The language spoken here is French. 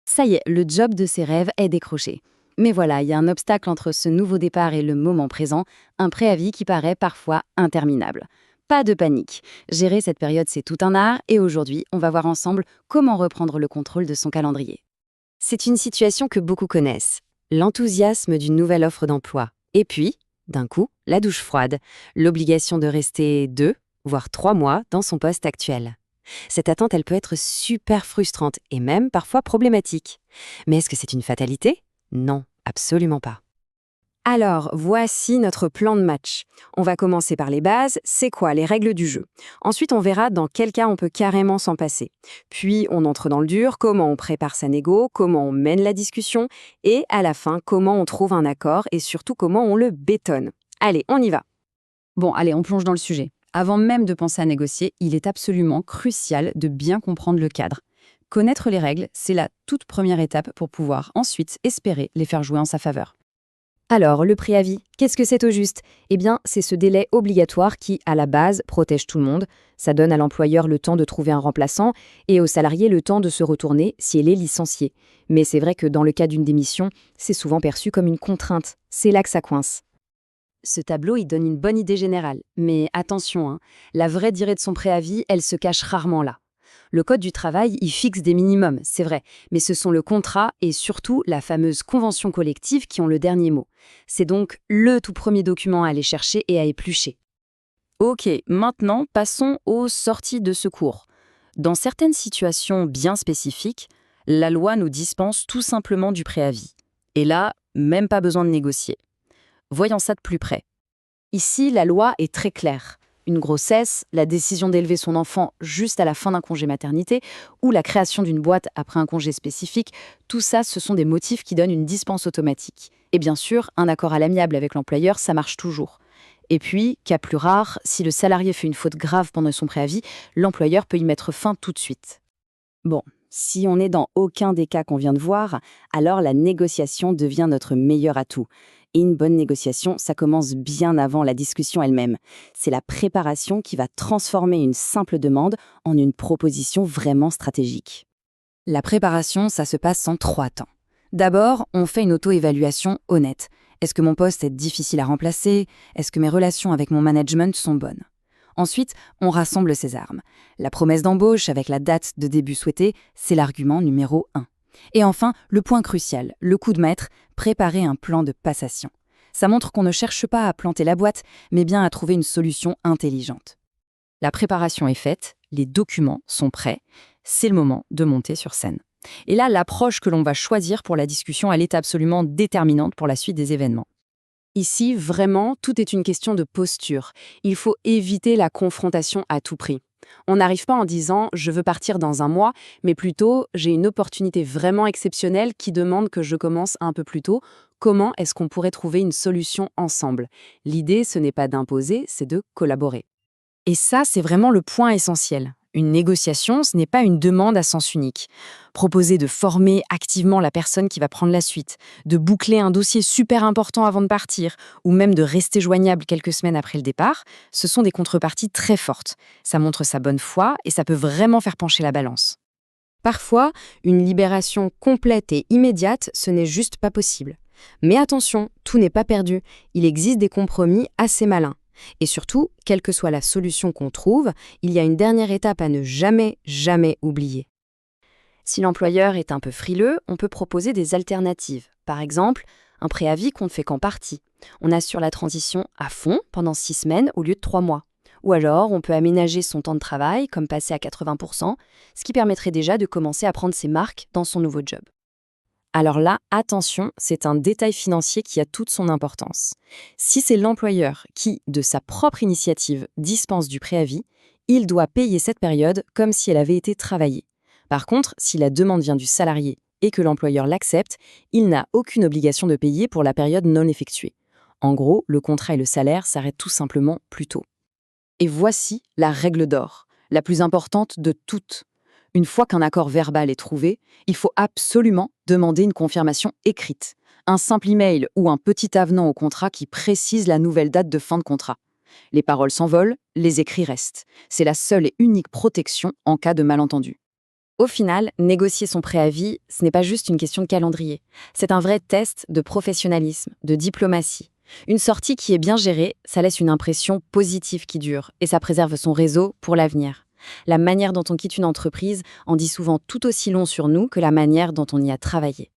Ça y est, le job de ses rêves est décroché. Mais voilà, il y a un obstacle entre ce nouveau départ et le moment présent, un préavis qui paraît parfois interminable. Pas de panique. Gérer cette période, c'est tout un art et aujourd'hui, on va voir ensemble comment reprendre le contrôle de son calendrier. C'est une situation que beaucoup connaissent. L'enthousiasme d'une nouvelle offre d'emploi. Et puis, d'un coup, la douche froide. L'obligation de rester 2, voire 3 mois dans son poste actuel. Cette attente, elle peut être super frustrante et même parfois problématique. Mais est-ce que c'est une fatalité? Non, absolument pas. Alors, voici notre plan de match. On va commencer par les bases, c'est quoi les règles du jeu. Ensuite, on verra dans quel cas on peut carrément s'en passer. Puis, on entre dans le dur, comment on prépare sa négo, comment on mène la discussion, et à la fin, comment on trouve un accord et surtout comment on le bétonne. Allez, on y va. Bon, allez, on plonge dans le sujet. Avant même de penser à négocier, il est absolument crucial de bien comprendre le cadre. Connaître les règles, c'est la toute première étape pour pouvoir ensuite espérer les faire jouer en sa faveur. Alors, le préavis, qu'est-ce que c'est au juste? Eh bien, c'est ce délai obligatoire qui, à la base, protège tout le monde. Ça donne à l'employeur le temps de trouver un remplaçant et au salarié le temps de se retourner si elle est licenciée. Mais c'est vrai que dans le cas d'une démission, c'est souvent perçu comme une contrainte. C'est là que ça coince. Ce tableau, il donne une bonne idée générale. Mais attention, hein, la vraie durée de son préavis, elle se cache rarement là. Le Code du travail, il fixe des minimums, c'est vrai, mais ce sont le contrat et surtout la fameuse convention collective qui ont le dernier mot. C'est donc le tout premier document à aller chercher et à éplucher. Ok, maintenant passons aux sorties de secours. Dans certaines situations bien spécifiques, la loi nous dispense tout simplement du préavis. Et là, même pas besoin de négocier. Voyons ça de plus près. Ici, la loi est très claire. Une grossesse, la décision d'élever son enfant juste à la fin d'un congé maternité ou la création d'une boîte après un congé spécifique, tout ça, ce sont des motifs qui donnent une dispense automatique. Et bien sûr, un accord à l'amiable avec l'employeur, ça marche toujours. Et puis, cas plus rare, si le salarié fait une faute grave pendant son préavis, l'employeur peut y mettre fin tout de suite. Bon, si on n'est dans aucun des cas qu'on vient de voir, alors la négociation devient notre meilleur atout. Et une bonne négociation, ça commence bien avant la discussion elle-même. C'est la préparation qui va transformer une simple demande en une proposition vraiment stratégique. La préparation, ça se passe en 3 temps. D'abord, on fait une auto-évaluation honnête. Est-ce que mon poste est difficile à remplacer? Est-ce que mes relations avec mon management sont bonnes? Ensuite, on rassemble ses armes. La promesse d'embauche avec la date de début souhaitée, c'est l'argument numéro 1. Et enfin, le point crucial, le coup de maître, préparer un plan de passation. Ça montre qu'on ne cherche pas à planter la boîte, mais bien à trouver une solution intelligente. La préparation est faite, les documents sont prêts, c'est le moment de monter sur scène. Et là, l'approche que l'on va choisir pour la discussion, elle est absolument déterminante pour la suite des événements. Ici, vraiment, tout est une question de posture. Il faut éviter la confrontation à tout prix. On n'arrive pas en disant « je veux partir dans un mois », mais plutôt « j'ai une opportunité vraiment exceptionnelle qui demande que je commence un peu plus tôt. Comment est-ce qu'on pourrait trouver une solution ensemble ?» L'idée, ce n'est pas d'imposer, c'est de collaborer. Et ça, c'est vraiment le point essentiel. Une négociation, ce n'est pas une demande à sens unique. Proposer de former activement la personne qui va prendre la suite, de boucler un dossier super important avant de partir, ou même de rester joignable quelques semaines après le départ, ce sont des contreparties très fortes. Ça montre sa bonne foi et ça peut vraiment faire pencher la balance. Parfois, une libération complète et immédiate, ce n'est juste pas possible. Mais attention, tout n'est pas perdu. Il existe des compromis assez malins. Et surtout, quelle que soit la solution qu'on trouve, il y a une dernière étape à ne jamais, jamais oublier. Si l'employeur est un peu frileux, on peut proposer des alternatives. Par exemple, un préavis qu'on ne fait qu'en partie. On assure la transition à fond pendant 6 semaines au lieu de 3 mois. Ou alors, on peut aménager son temps de travail, comme passer à 80%, ce qui permettrait déjà de commencer à prendre ses marques dans son nouveau job. Alors là, attention, c'est un détail financier qui a toute son importance. Si c'est l'employeur qui, de sa propre initiative, dispense du préavis, il doit payer cette période comme si elle avait été travaillée. Par contre, si la demande vient du salarié et que l'employeur l'accepte, il n'a aucune obligation de payer pour la période non effectuée. En gros, le contrat et le salaire s'arrêtent tout simplement plus tôt. Et voici la règle d'or, la plus importante de toutes. Une fois qu'un accord verbal est trouvé, il faut absolument demander une confirmation écrite. Un simple email ou un petit avenant au contrat qui précise la nouvelle date de fin de contrat. Les paroles s'envolent, les écrits restent. C'est la seule et unique protection en cas de malentendu. Au final, négocier son préavis, ce n'est pas juste une question de calendrier. C'est un vrai test de professionnalisme, de diplomatie. Une sortie qui est bien gérée, ça laisse une impression positive qui dure et ça préserve son réseau pour l'avenir. La manière dont on quitte une entreprise en dit souvent tout aussi long sur nous que la manière dont on y a travaillé.